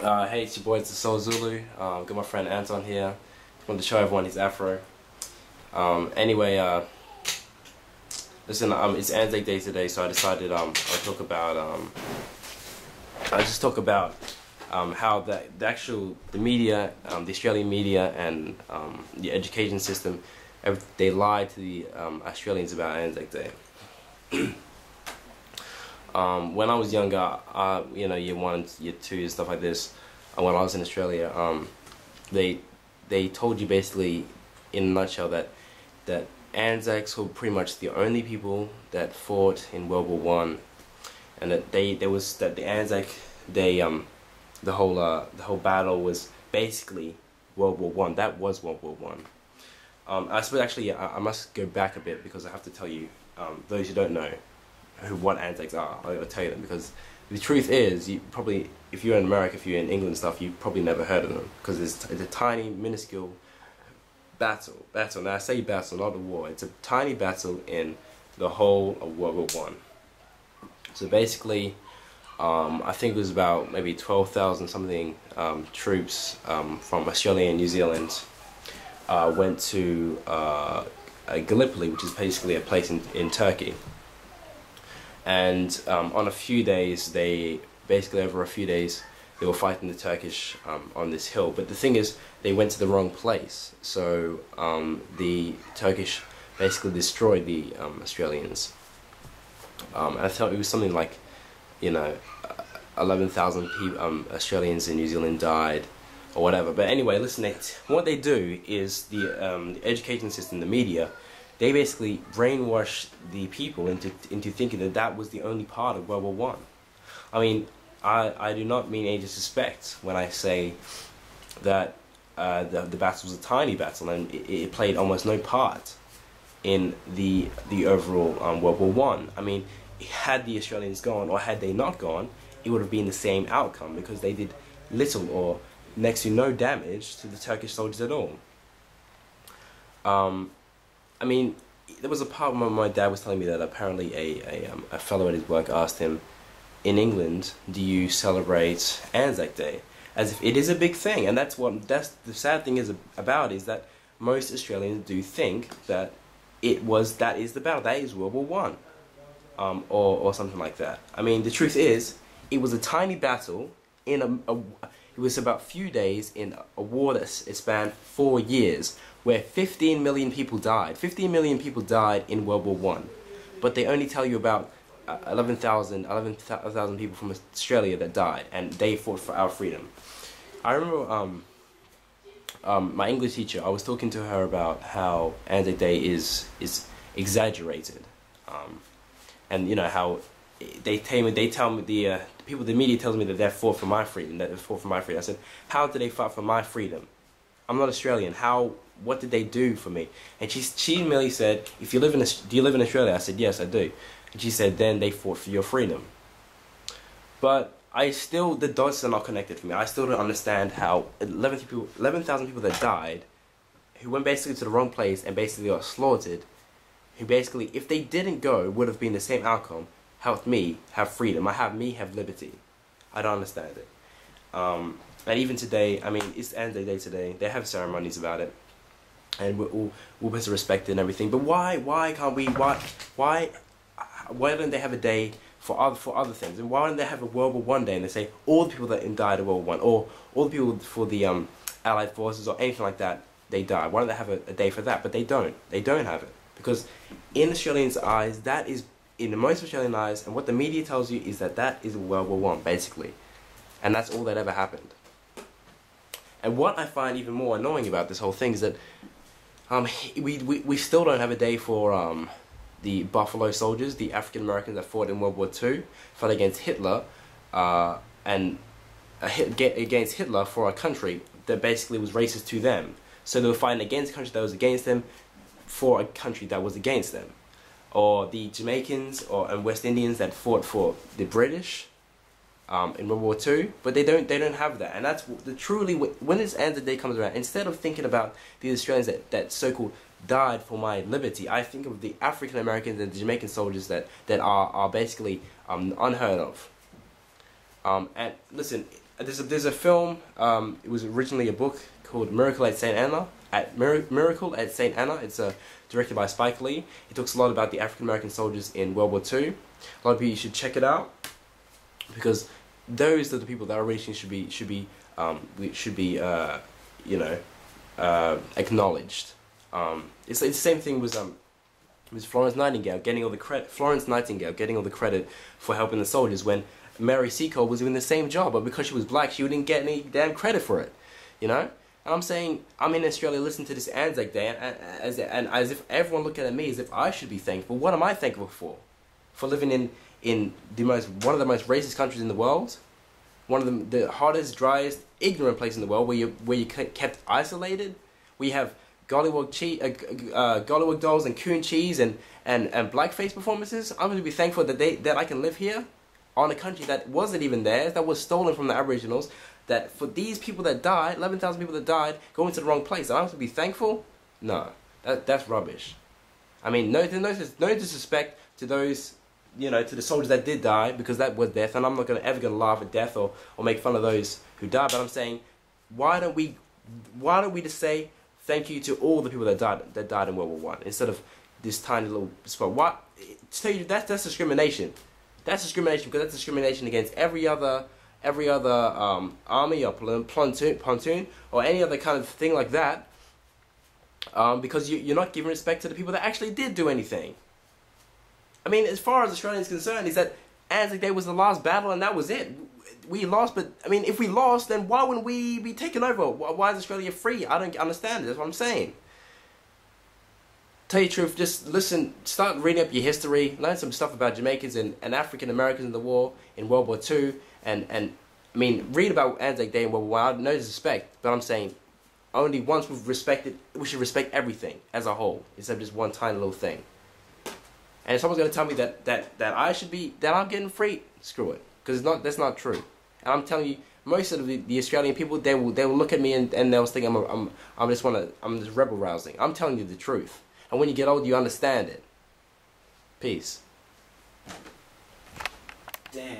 Hey, it's your boy, it's the Soul Zulu. Got my friend Anton here. Wanted to show everyone his afro. Anyway, listen, it's ANZAC Day today, so I decided I'll talk about how the media, the Australian media, and the education system, they lie to the Australians about ANZAC Day. When I was younger, year 1, year 2, and stuff like this, when I was in Australia, they told you basically, in a nutshell, that ANZACs were pretty much the only people that fought in World War One, and that the ANZAC the whole battle was basically World War One. That was World War One. I suppose actually I must go back a bit because I have to tell you, those who don't know what ANZACs are, I'll tell you them, because the truth is, you probably, if you're in America, if you're in England and stuff, you've probably never heard of them, because it's a tiny, minuscule battle. Now I say battle, not a war. It's a tiny battle in the whole of World War One. So basically, I think it was about maybe 12,000 something troops from Australia and New Zealand went to Gallipoli, which is basically a place in Turkey. And on a few days, over a few days, they were fighting the Turkish on this hill. But the thing is, they went to the wrong place. So the Turkish basically destroyed the Australians. And I thought it was something like, 11,000 Australians in New Zealand died, or whatever. But anyway, listen, what they do is the education system, the media, they basically brainwash the people into thinking that was the only part of World War One. I mean, I do not mean any disrespect when I say that the battle was a tiny battle and it played almost no part in the overall World War One. I mean, had the Australians gone or had they not gone, it would have been the same outcome, because they did little or next to no damage to the Turkish soldiers at all. I mean, there was a part where my dad was telling me that apparently a fellow at his work asked him, in England, do you celebrate ANZAC Day? As if it is a big thing, and that's the sad thing is that most Australians do think that that is the battle, that is World War One, or something like that. I mean, the truth is, it was a tiny battle in it was about a few days in a war that spanned 4 years, where 15 million people died. 15 million people died in World War One, but they only tell you about 11,000 people from Australia that died, and they fought for our freedom. I remember my English teacher, I was talking to her about how ANZAC Day is exaggerated, and how they tell me the people, the media tells me that they fought for my freedom, I said, how did they fight for my freedom? I'm not Australian. What did they do for me? And she merely said, do you live in Australia? I said, yes, I do. And she said, then they fought for your freedom. But the dots are not connected for me. I still don't understand how 11,000 people that died, who went basically to the wrong place and basically got slaughtered, who basically, if they didn't go, would have been the same outcome, helped me have freedom. have liberty. I don't understand it. And even today, I mean, it's ANZAC Day today. They have ceremonies about it, and we're all supposed to respect it and everything. But why can't we? Why don't they have a day for other things? And why don't they have a World War One day and they say all the people that died in World War One, or all the people for the Allied forces or anything like that, they died? Why don't they have a day for that? But they don't. They don't have it, because in Australians' eyes, that is, in most Australian eyes, and what the media tells you is that is World War One, basically, and that's all that ever happened. And what I find even more annoying about this whole thing is that we still don't have a day for the Buffalo Soldiers, the African Americans that fought in World War II, fought against Hitler, against Hitler for a country that basically was racist to them. So they were fighting against a country that was against them for a country that was against them. Or the Jamaicans and West Indians that fought for the British in World War II, but they don't have that. And that's truly, when this ANZAC Day comes around, instead of thinking about the Australians that so-called died for my liberty, I think of the African Americans and the Jamaican soldiers that are basically unheard of. And listen, there's a film. It was originally a book called Miracle at St. Anna. Miracle at St. Anna. It's directed by Spike Lee. It talks a lot about the African American soldiers in World War II. A lot of people should check it out, because those are the people that our region should be acknowledged. It's the same thing with Florence Nightingale getting all the credit. Florence Nightingale getting all the credit for helping the soldiers when Mary Seacole was doing the same job, but because she was black, she didn't get any damn credit for it. You know? And I'm saying, I'm in Australia listening to this ANZAC Day, and as if everyone looking at me as if I should be thankful. What am I thankful for? For living in one of the most racist countries in the world, one of the hottest, driest, ignorant places in the world, where you kept isolated, where you have gollywog dolls and coon cheese and blackface performances. I'm going to be thankful that I can live here on a country that wasn't even theirs, that was stolen from the Aboriginals. That for these people that died, 11,000 people that died, going to the wrong place, I'm going to be thankful? No, that's rubbish. I mean, no disrespect to those, to the soldiers that did die, because that was death, and I'm not ever gonna laugh at death or make fun of those who died. But I'm saying, why don't we just say thank you to all the people that died in World War I instead of this tiny little spot? What? To tell you, that's discrimination. That's discrimination, because that's discrimination against every other army or pontoon or any other kind of thing like that, because you're not giving respect to the people that actually did do anything. I mean, as far as Australia is concerned, is that ANZAC Day was the last battle and that was it. We lost, but I mean, if we lost, then why wouldn't we be taken over? Why is Australia free? I don't understand it. That's what I'm saying. Tell you the truth, just listen, start reading up your history, learn some stuff about Jamaicans and African Americans in the war, in World War II, and I mean, read about ANZAC Day in World War I. No disrespect, but I'm saying, only once we've respected, we should respect everything as a whole, instead of just one tiny little thing. And if someone's going to tell me that I'm getting free, screw it, because that's not true. And I'm telling you, most of the Australian people, they will look at me and they'll think I'm just rebel rousing. I'm telling you the truth. And when you get old, you understand it. Peace. Damn.